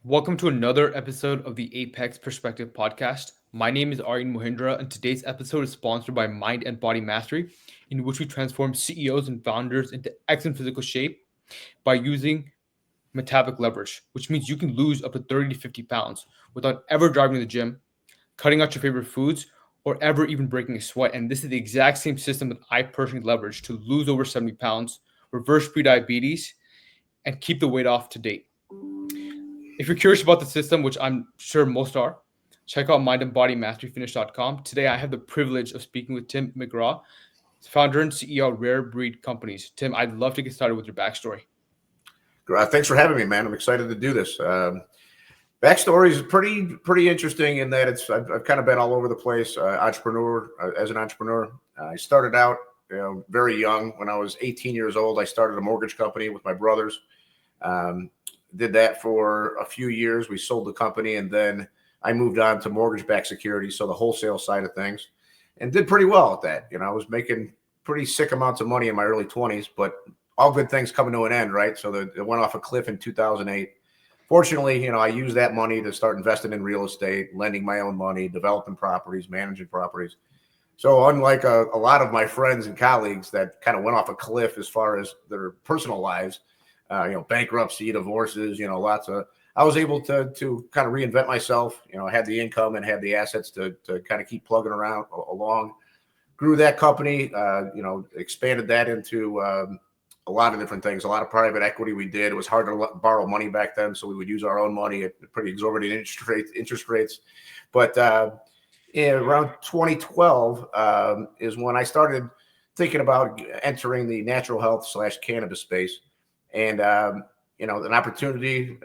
Welcome to another episode of the Apex Perspective podcast. My name is Aryan Mohindra, and today's episode is sponsored by Mind and Body Mastery, in which we transform CEOs and founders into excellent physical shape by using metabolic leverage, which means you can lose up to 30 to 50 pounds without ever driving to the gym, cutting out your favorite foods, or ever even breaking a sweat. And this is the exact same system that I personally leverage to lose over 70 pounds, reverse prediabetes, and keep the weight off to date. If you're curious about the system, which I'm sure most are, check out mindandbodymasteryfinish.com. Today, I have the privilege of speaking with Tim McQueery, founder and CEO of Rare Breed Companies. Tim, I'd love to get started with your backstory. Thanks for having me, man. I'm excited to do this. Backstory is pretty interesting in that I've kind of been all over the place. As an entrepreneur, I started out very young. When I was 18 years old, I started a mortgage company with my brothers. Did that for a few years. We sold the company, and then I moved on to mortgage-backed securities, so the wholesale side of things, and did pretty well at that. I was making pretty sick amounts of money in my early 20s, but all good things coming to an end, right? So it went off a cliff in 2008. Fortunately, I used that money to start investing in real estate, lending my own money, developing properties, managing properties. So unlike a lot of my friends and colleagues that kind of went off a cliff as far as their personal lives, bankruptcy, divorces, I was able to kind of reinvent myself. I had the income and had the assets to kind of keep plugging around along. Grew that company, expanded that into a lot of different things. A lot of private equity we did. It was hard to borrow money back then, so we would use our own money at pretty exorbitant interest rates. But around 2012 is when I started thinking about entering the natural health / cannabis space. And, an opportunity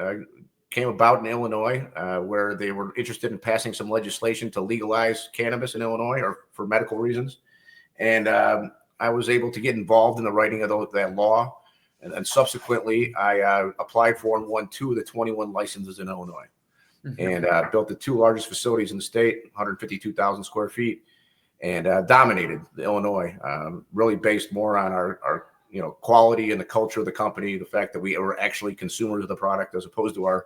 came about in Illinois where they were interested in passing some legislation to legalize cannabis in Illinois or for medical reasons. And I was able to get involved in the writing of that law. And then subsequently, I applied for and won 2 of the 21 licenses in Illinois. And built the 2 largest facilities in the state, 152,000 square feet, and dominated Illinois, really based more on our quality and the culture of the company, the fact that we were actually consumers of the product as opposed to our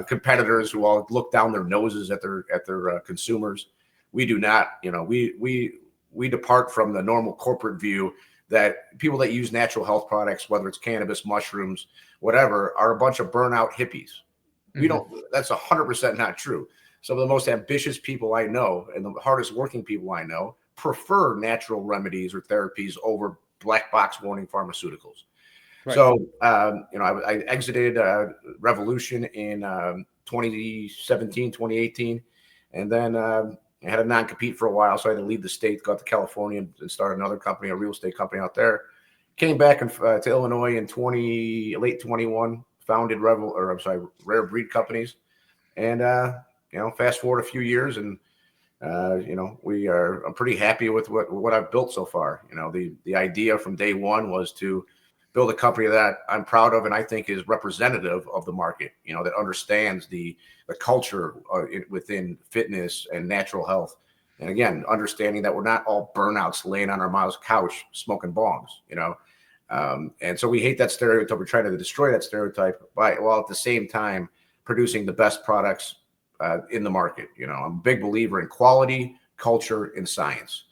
competitors who all look down their noses at their consumers. We do not, we depart from the normal corporate view that people that use natural health products, whether it's cannabis, mushrooms, whatever, are a bunch of burnout hippies. We don't, that's 100% not true. Some of the most ambitious people I know and the hardest working people I know prefer natural remedies or therapies over black box warning pharmaceuticals. Right. So, I exited Revolution in 2017, 2018, and then I had a non-compete for a while, so I had to leave the state, got to California, and started another company, a real estate company out there. Came back to Illinois in late 21, founded Rare Breed Companies, and fast forward a few years, and I'm pretty happy with what I've built so far. The idea from day one was to build a company that I'm proud of and I think is representative of the market, that understands the culture within fitness and natural health. And again, understanding that we're not all burnouts laying on our mom's couch smoking bongs, and so we hate that stereotype. We're trying to destroy that stereotype while at the same time producing the best products in the market. I'm a big believer in quality, culture, and science.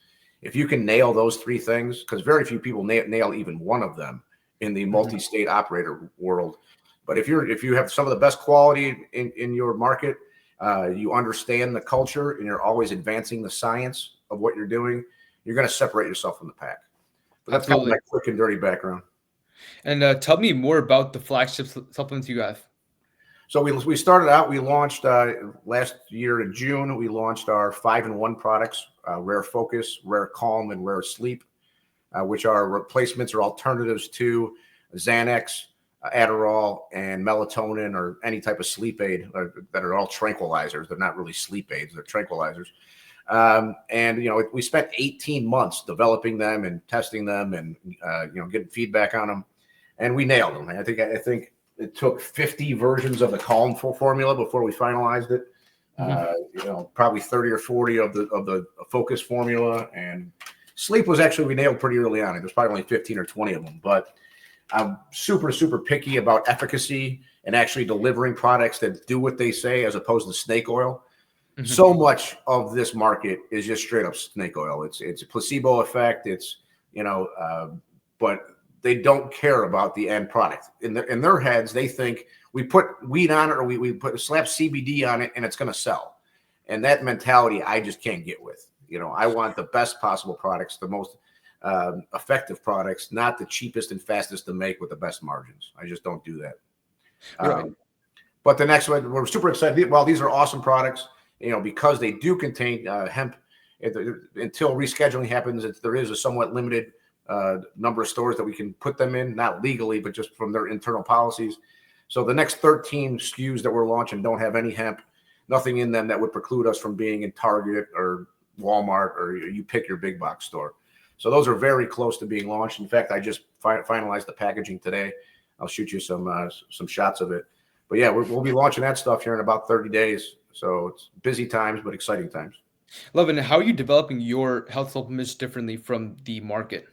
If you can nail those 3 things, because very few people nail even one of them in the multi-state operator world. But if you have some of the best quality in your market, you understand the culture, and you're always advancing the science of what you're doing, you're going to separate yourself from the pack. But that's kind of my quick and dirty background. And tell me more about the flagship supplements you have. So we started out, we launched last year in June, we launched our 5-in-1 products, Rare Focus, Rare Calm, and Rare Sleep, which are replacements or alternatives to Xanax, Adderall, and Melatonin, or any type of sleep aid that are all tranquilizers. They're not really sleep aids, they're tranquilizers. We spent 18 months developing them and testing them and, getting feedback on them, and we nailed them. I think it took 50 versions of the Calm formula before we finalized it. Probably 30 or 40 of the Focus formula, and Sleep was actually we nailed pretty early on. There's probably only 15 or 20 of them, but I'm super, super picky about efficacy and actually delivering products that do what they say, as opposed to snake oil. Mhm. So much of this market is just straight up snake oil. It's a placebo effect. But they don't care about the end product. In their heads, they think we put weed on it, or we slap CBD on it, and it's going to sell. And that mentality I just can't get with. I want the best possible products, the most effective products, not the cheapest and fastest to make with the best margins. I just don't do that. Right. But the next one, we're super excited. Well, these are awesome products, because they do contain hemp. Until rescheduling happens, there is a somewhat limited number of stores that we can put them in, not legally, but just from their internal policies. So the next 13 SKUs that we're launching don't have any hemp, nothing in them that would preclude us from being in Target or Walmart, or you pick your big box store. So those are very close to being launched. In fact, I just finalized the packaging today. I'll shoot you some shots of it. But yeah, we'll be launching that stuff here in about 30 days. So it's busy times, but exciting times. Love it. And how are you developing your health supplements differently from the market?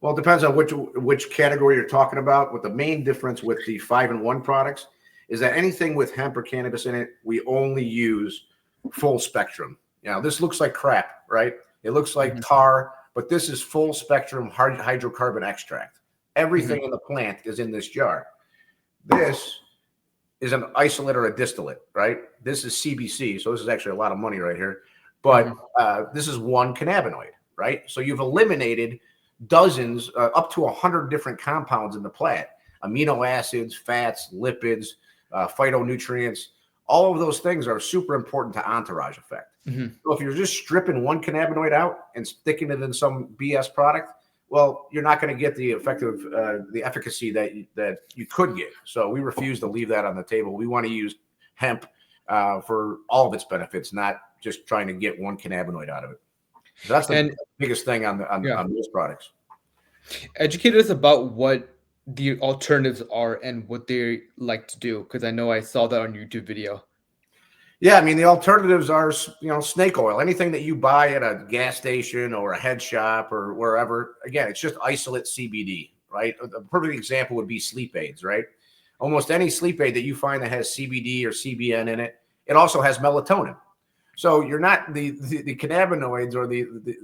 Well, it depends on which category you're talking about. But the main difference with the 5-in-1 products is that anything with hemp or cannabis in it, we only use full spectrum. This looks like crap, right? It looks like tar, but this is full spectrum hydrocarbon extract. Everything in the plant is in this jar. This is an isolate or a distillate, right? This is CBC, so this is actually a lot of money right here. But this is one cannabinoid, right? So you've eliminated dozens, up to 100 different compounds in the plant: amino acids, fats, lipids, phytonutrients. All of those things are super important to entourage effect. So if you're just stripping one cannabinoid out and sticking it in some BS product, well, you're not going to get the the efficacy that you could get. So we refuse to leave that on the table. We want to use hemp for all of its benefits, not just trying to get one cannabinoid out of it. So that's the biggest thing on those products. Educate us about what the alternatives are and what they like to do, because I know I saw that on YouTube video. Yeah, I mean, the alternatives are, snake oil. Anything that you buy at a gas station or a head shop or wherever, again, it's just isolate CBD, right? A perfect example would be sleep aids, right? Almost any sleep aid that you find that has CBD or CBN in it, it also has melatonin. So you're not the cannabinoids or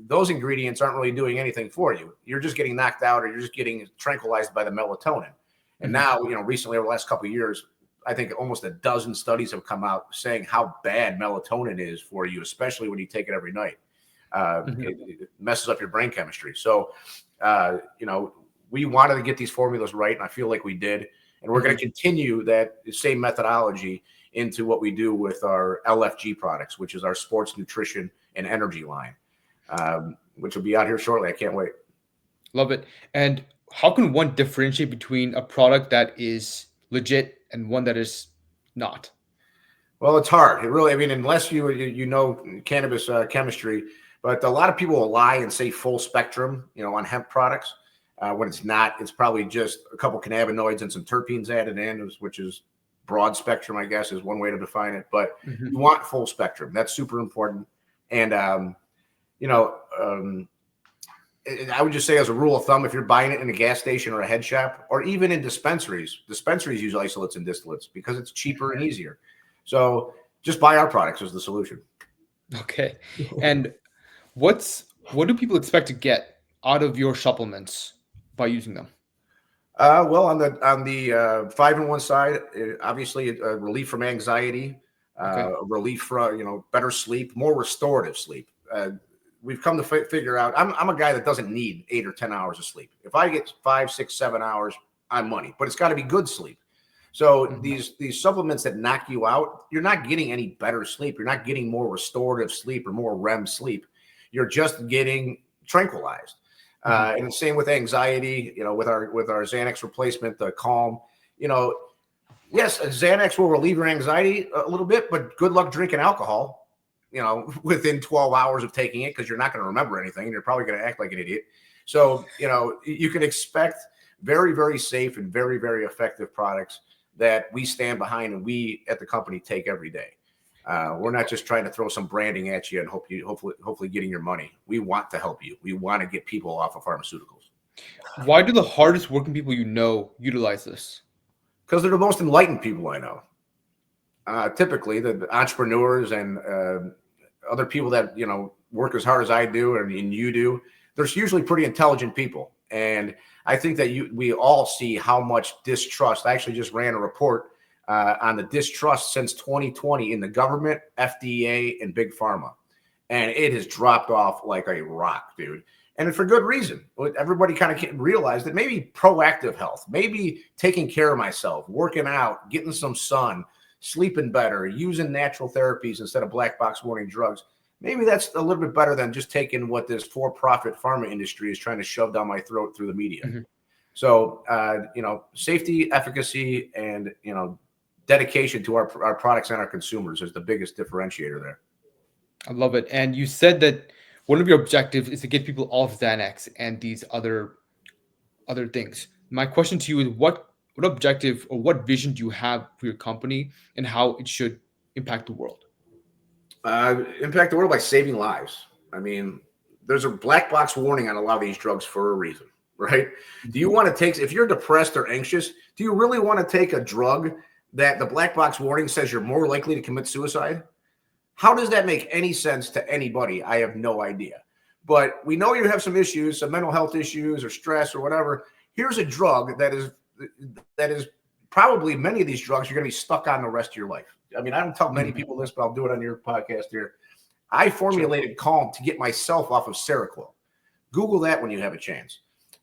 those ingredients aren't really doing anything for you. You're just getting knocked out, or you're just getting tranquilized by the melatonin. And now, recently over the last couple of years, I think almost a dozen studies have come out saying how bad melatonin is for you, especially when you take it every night. It messes up your brain chemistry. So, we wanted to get these formulas right, and I feel like we did. And we're going to continue that same methodology into what we do with our LFG products, which is our sports nutrition and energy line, which will be out here shortly. I can't wait. Love it. And how can one differentiate between a product that is legit and one that is not? Well, it's hard. It really, I mean, unless you know cannabis chemistry, but a lot of people will lie and say full spectrum, on hemp products. When it's not, it's probably just a couple cannabinoids and some terpenes added in, which is broad spectrum, I guess, is one way to define it. But you want full spectrum. That's super important. And, I would just say, as a rule of thumb, if you're buying it in a gas station or a head shop, or even in dispensaries use isolates and distillates because it's cheaper and easier. So just buy our products is the solution. Okay. And what do people expect to get out of your supplements by using them? Well, on the 5-in-1 side, obviously relief from anxiety, relief from better sleep, more restorative sleep. We've come to figure out I'm a guy that doesn't need 8 or 10 hours of sleep. If I get 5, 6, 7 hours, I'm money. But it's got to be good sleep. So these supplements that knock you out, you're not getting any better sleep. You're not getting more restorative sleep or more REM sleep. You're just getting tranquilized. And the same with anxiety, with our Xanax replacement, the Calm, yes, Xanax will relieve your anxiety a little bit, but good luck drinking alcohol, within 12 hours of taking it, because you're not going to remember anything and you're probably going to act like an idiot. So, you can expect very, very safe and very, very effective products that we stand behind and we at the company take every day. We're not just trying to throw some branding at you and hopefully getting your money. We want to help you. We want to get people off of pharmaceuticals. Why do the hardest working people utilize this? Because they're the most enlightened people I know. Typically, the entrepreneurs and other people that work as hard as I do and you do, there's usually pretty intelligent people. And I think that we all see how much distrust. I actually just ran a report on the distrust since 2020 in the government, FDA, and Big Pharma, and it has dropped off like a rock, dude. And for good reason. Everybody kind of realized that maybe proactive health, maybe taking care of myself, working out, getting some sun, sleeping better, using natural therapies instead of black box warning drugs. Maybe that's a little bit better than just taking what this for-profit pharma industry is trying to shove down my throat through the media. Mhm. So, safety, efficacy, and, dedication to our products and our consumers is the biggest differentiator there. I love it. And you said that one of your objectives is to get people off Xanax and these other things. My question to you is what objective or what vision do you have for your company and how it should impact the world? Impact the world by saving lives. I mean, there's a black box warning on a lot of these drugs for a reason, right? Do you want to take, if you're depressed or anxious, do you really want to take a drug that the black box warning says you're more likely to commit suicide? How does that make any sense to anybody? I have no idea. But we know you have some issues, some mental health issues or stress or whatever. Here's a drug that is probably, many of these drugs you're going to be stuck on the rest of your life. I mean, I don't tell many people this, but I'll do it on your podcast here. I formulated Calm to get myself off of Seroquel. Google that when you have a chance.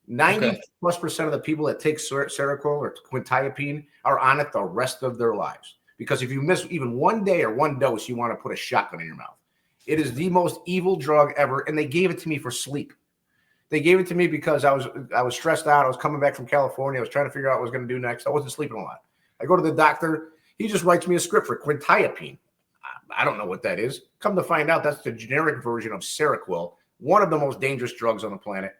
90+% of the people that take Seroquel or quintiapine are on it the rest of their lives. Because if you miss even one day or one dose, you want to put a shotgun in your mouth. It is the most evil drug ever, and they gave it to me for sleep. They gave it to me because I was stressed out. I was coming back from California. I was trying to figure out what I was going to do next. I wasn't sleeping a lot. I go to the doctor. He just writes me a script for quintiapine. I don't know what that is. Come to find out, that's the generic version of Seroquel, one of the most dangerous drugs on the planet.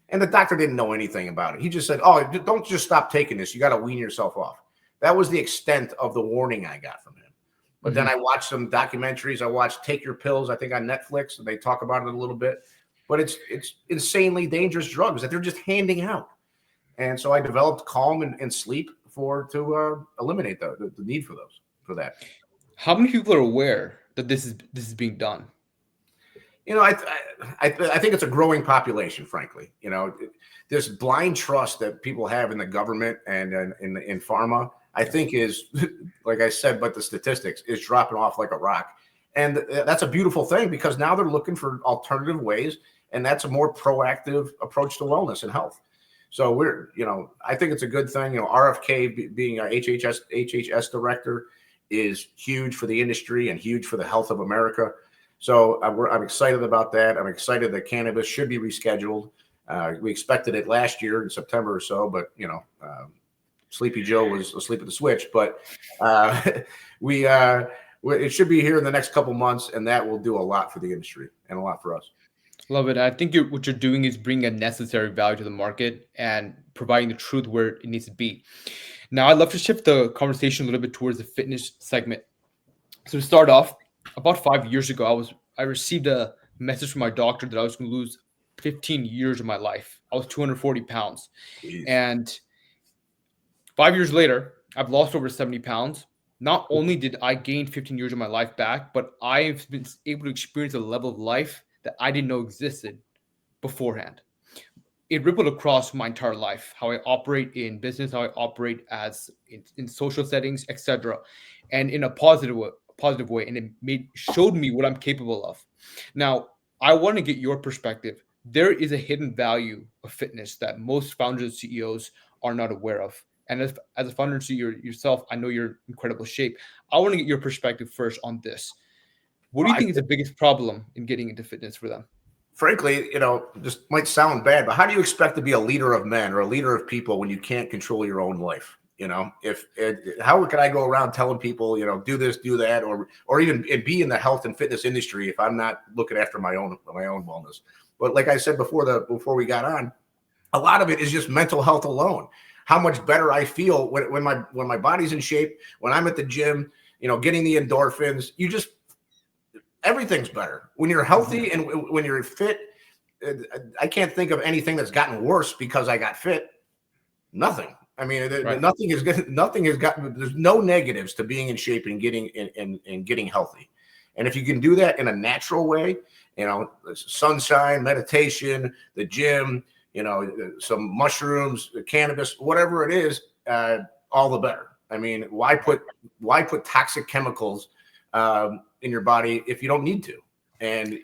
And the doctor didn't know anything about it. He just said, oh, don't just stop taking this. You got to wean yourself off. That was the extent of the warning I got from him. But then I watched some documentaries. I watched Take Your Pills, I think on Netflix, and they talk about it a little bit. But it's insanely dangerous drugs that they're just handing out. And so I developed Calm and Sleep to eliminate the need for that. How many people are aware that this is being done? I think it's a growing population, frankly. This blind trust that people have in the government and in pharma, I think is, like I said, but the statistics is dropping off like a rock. And that's a beautiful thing because now they're looking for alternative ways. And that's a more proactive approach to wellness and health. So I think it's a good thing. RFK being our HHS director is huge for the industry and huge for the health of America. So I'm excited about that. I'm excited that cannabis should be rescheduled. We expected it last year in September or so, but Sleepy Joe was asleep at the switch. But it should be here in the next couple months, and that will do a lot for the industry and a lot for us. Love it. I think what you're doing is bringing a necessary value to the market and providing the truth where it needs to be. Now, I'd love to shift the conversation a little bit towards the fitness segment. So to start off, about 5 years ago, I received a message from my doctor that I was going to lose 15 years of my life. I was 240 pounds. Jeez. And 5 years later, I've lost over 70 pounds. Not only did I gain 15 years of my life back, but I've been able to experience a level of life that I didn't know existed beforehand. It rippled across my entire life, how I operate in business, how I operate in social settings, etc., and in a positive way, and it showed me what I'm capable of. Now, I want to get your perspective. There is a hidden value of fitness that most founders and CEOs are not aware of. And as a founder and CEO yourself, I know you're in incredible shape. I want to get your perspective first on this. What do you think is the biggest problem in getting into fitness for them? Frankly, just might sound bad, but how do you expect to be a leader of men or a leader of people when you can't control your own life? How can I go around telling people, do this, do that, or even be in the health and fitness industry if I'm not looking after my own wellness? But like I said before we got on, a lot of it is just mental health alone. How much better I feel when my body's in shape, when I'm at the gym, getting the endorphins. Everything's better when you're healthy and when you're fit. I can't think of anything that's gotten worse because I got fit. Nothing. I mean, Right. nothing is good. Nothing has gotten. There's no negatives to being in shape and getting healthy. And if you can do that in a natural way, sunshine, meditation, the gym, some mushrooms, cannabis, whatever it is, all the better. I mean, why put toxic chemicals in your body if you don't need to? And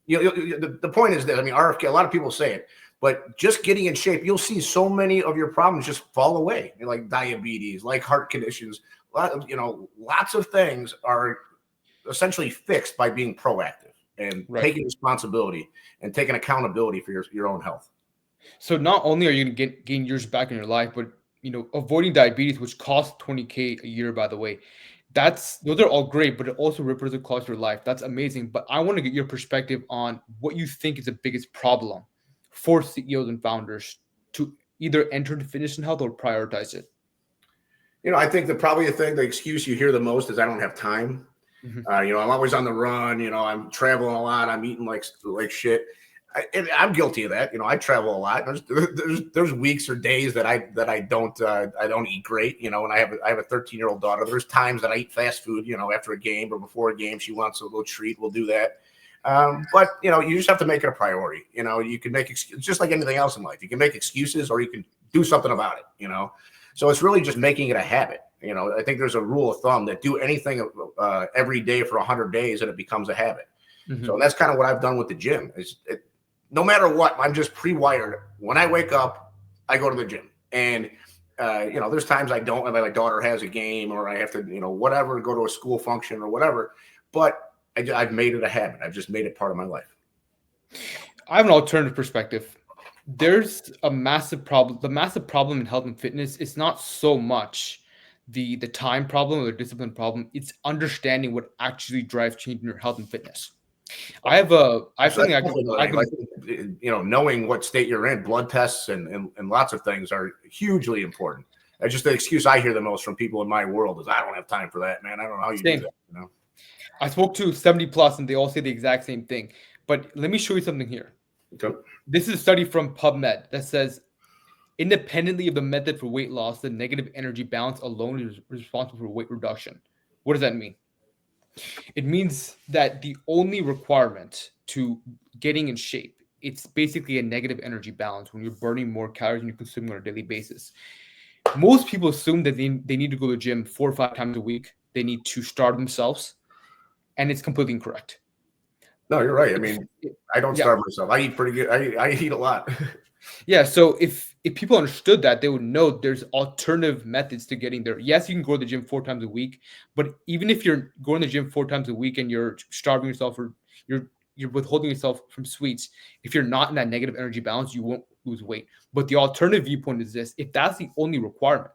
the point is that, I mean, RFK, a lot of people say it, but just getting in shape, you'll see so many of your problems just fall away, like diabetes, like heart conditions. Lots of things are essentially fixed by being proactive and taking responsibility and taking accountability for your own health. So not only are you going to gain years back in your life, but avoiding diabetes, which costs $20K a year, by the way, those are all great, but it also ripples across your life. That's amazing. But I want to get your perspective on what you think is the biggest problem for CEOs and founders to either enter into fitness and health or prioritize it. I think the excuse you hear the most is I don't have time. Mm-hmm. I'm always on the run. I'm traveling a lot. I'm eating like shit. I'm guilty of that. I travel a lot. There's weeks or days that I don't eat great. And I have a 13-year-old daughter. There's times that I eat fast food. After a game or before a game, she wants a little treat. We'll do that. But you just have to make it a priority. You can make excuses, just like anything else in life. You can make excuses, or you can do something about it. So it's really just making it a habit. I think there's a rule of thumb that do anything every day for 100 days and it becomes a habit. Mm-hmm. So that's kind of what I've done with the gym. No matter what, I'm just pre-wired. When I wake up, I go to the gym. And, there's times I don't, if my daughter has a game or I have to, whatever, go to a school function or whatever. But I've made it a habit. I've just made it part of my life. I have an alternative perspective. There's a massive problem. The massive problem in health and fitness is not so much the time problem or the discipline problem. It's understanding what actually drives change in your health and fitness. Knowing what state you're in, blood tests and lots of things are hugely important. That's just the excuse I hear the most from people in my world is I don't have time for that, man. I don't know how you do that. I spoke to 70 plus and they all say the exact same thing. But let me show you something here. Okay. This is a study from PubMed that says, independently of the method for weight loss, the negative energy balance alone is responsible for weight reduction. What does that mean? It means that the only requirement to getting in shape, it's basically a negative energy balance when you're burning more calories than you're consuming on a daily basis. Most people assume that they need to go to the gym 4 or 5 times a week. They need to starve themselves, and it's completely incorrect. No, you're right. I mean, I don't starve myself. I eat pretty good. I eat a lot. Yeah. So if people understood that, they would know there's alternative methods to getting there. Yes, you can go to the gym 4 times a week, but even if you're going to the gym 4 times a week and you're starving yourself or you're withholding yourself from sweets, if you're not in that negative energy balance, you won't lose weight. But the alternative viewpoint is this: if that's the only requirement,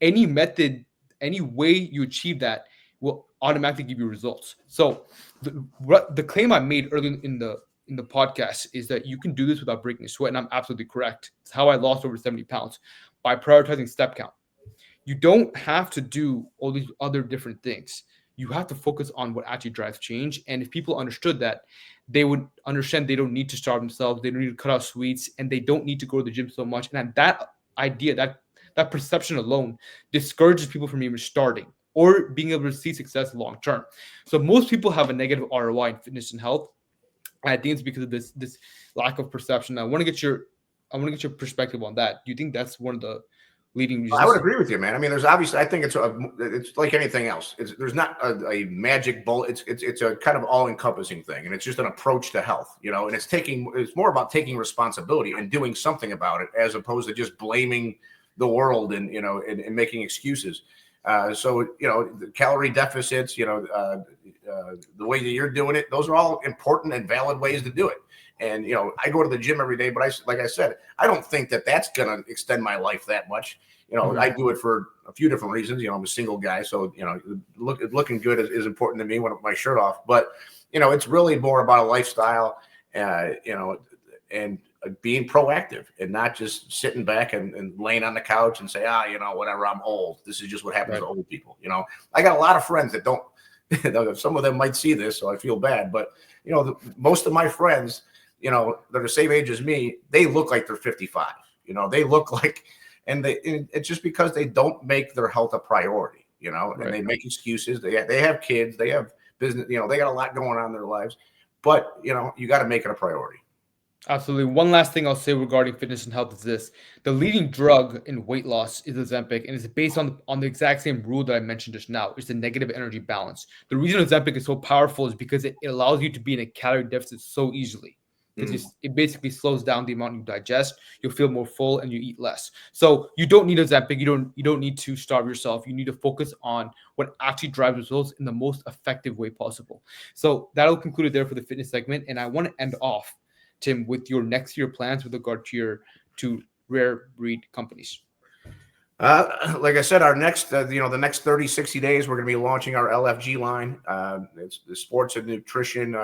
any method, any way you achieve that will automatically give you results. So the claim I made early in the podcast is that you can do this without breaking a sweat, and I'm absolutely correct. It's how I lost over 70 pounds, by prioritizing step count. You don't have to do all these other different things. You have to focus on what actually drives change. And if people understood that, they would understand they don't need to starve themselves, they don't need to cut out sweets, and they don't need to go to the gym so much. And that idea, that perception alone discourages people from even starting or being able to see success long term. So most people have a negative ROI in fitness and health. I think it's because of this lack of perception. I want to get your perspective on that. Do you think that's one of the leading reasons? I would agree with you, man. I mean, there's obviously, I think it's like anything else. There's not a magic bullet. It's a kind of all encompassing thing, and it's just an approach to health, and it's more about taking responsibility and doing something about it as opposed to just blaming the world and making excuses. So the calorie deficits, the way that you're doing it, those are all important and valid ways to do it. And I go to the gym every day, but like I said, I don't think that that's gonna extend my life that much. I do it for a few different reasons. I'm a single guy, so looking good is important to me when I put my shirt off. But it's really more about a lifestyle, and being proactive and not just sitting back and laying on the couch and say, whatever, I'm old. This is just what happens to old people. I got a lot of friends that don't, some of them might see this, so I feel bad, but most of my friends, they're the same age as me, they look like they're 55. They look like, and it's just because they don't make their health a priority, and Right. they make excuses. They have kids, they have business, they got a lot going on in their lives, but you got to make it a priority. Absolutely. One last thing I'll say regarding fitness and health is this: the leading drug in weight loss is Ozempic, and it's based on the exact same rule that I mentioned just now. It's the negative energy balance. The reason Ozempic is so powerful is because it allows you to be in a calorie deficit so easily. Mm. Because it basically slows down the amount you digest. You'll feel more full and you eat less. So you don't need Ozempic. You don't need to starve yourself. You need to focus on what actually drives results in the most effective way possible. So that'll conclude it there for the fitness segment. And I want to end off, Tim, with your next year plans with regard to your to rare breed companies. Like I said, our next, the next 30, 60 days, we're going to be launching our LFG line. It's the sports and nutrition,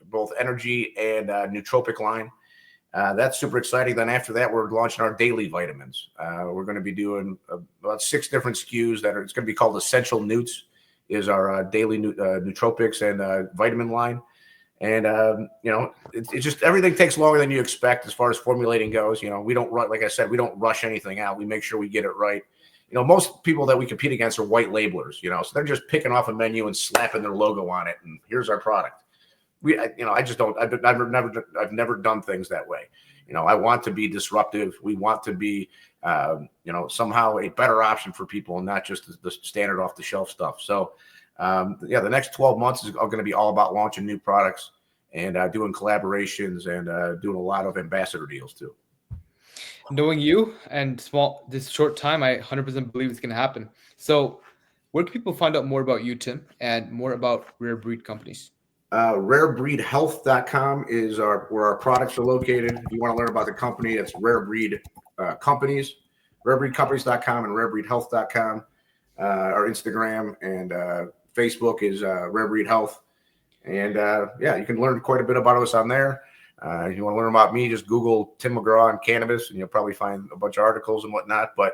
both energy and nootropic line. That's super exciting. Then after that, we're launching our daily vitamins. We're going to be doing about 6 different SKUs it's going to be called Essential Newts, is our daily nootropics and vitamin line. And it's just, everything takes longer than you expect as far as formulating goes. We don't like I said, we don't rush anything out. We make sure we get it right. Most people that we compete against are white labelers. So they're just picking off a menu and slapping their logo on it, and here's our product. I just don't. I've never done things that way. I want to be disruptive. We want to be, somehow a better option for people, and not just the standard off the shelf stuff. So, the next 12 months is going to be all about launching new products and doing collaborations and doing a lot of ambassador deals too. Knowing you and this short time, I 100% believe it's going to happen. So, where can people find out more about you, Tim, and more about rare breed companies? Rarebreedhealth.com is where our products are located. If you want to learn about the company, it's Rare Breed Companies, rarebreedcompanies.com and rarebreedhealth.com. Our Instagram and Facebook is Rare Breed Health. And you can learn quite a bit about us on there. If you want to learn about me, just Google Tim McGraw and cannabis, and you'll probably find a bunch of articles and whatnot. But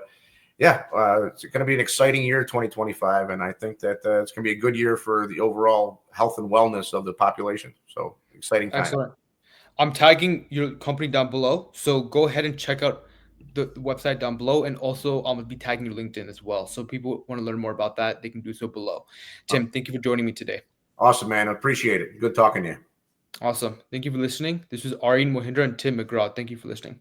it's going to be an exciting year, 2025, and I think that it's going to be a good year for the overall health and wellness of the population. So exciting time. Excellent. I'm tagging your company down below, so go ahead and check out the website down below, and also I'm gonna be tagging your LinkedIn as well. So people want to learn more about that, they can do so below. Tim, thank you for joining me today. Awesome, man. I appreciate it. Good talking to you. Awesome. Thank you for listening. This was Aryan Mohindra and Tim McGraw. Thank you for listening.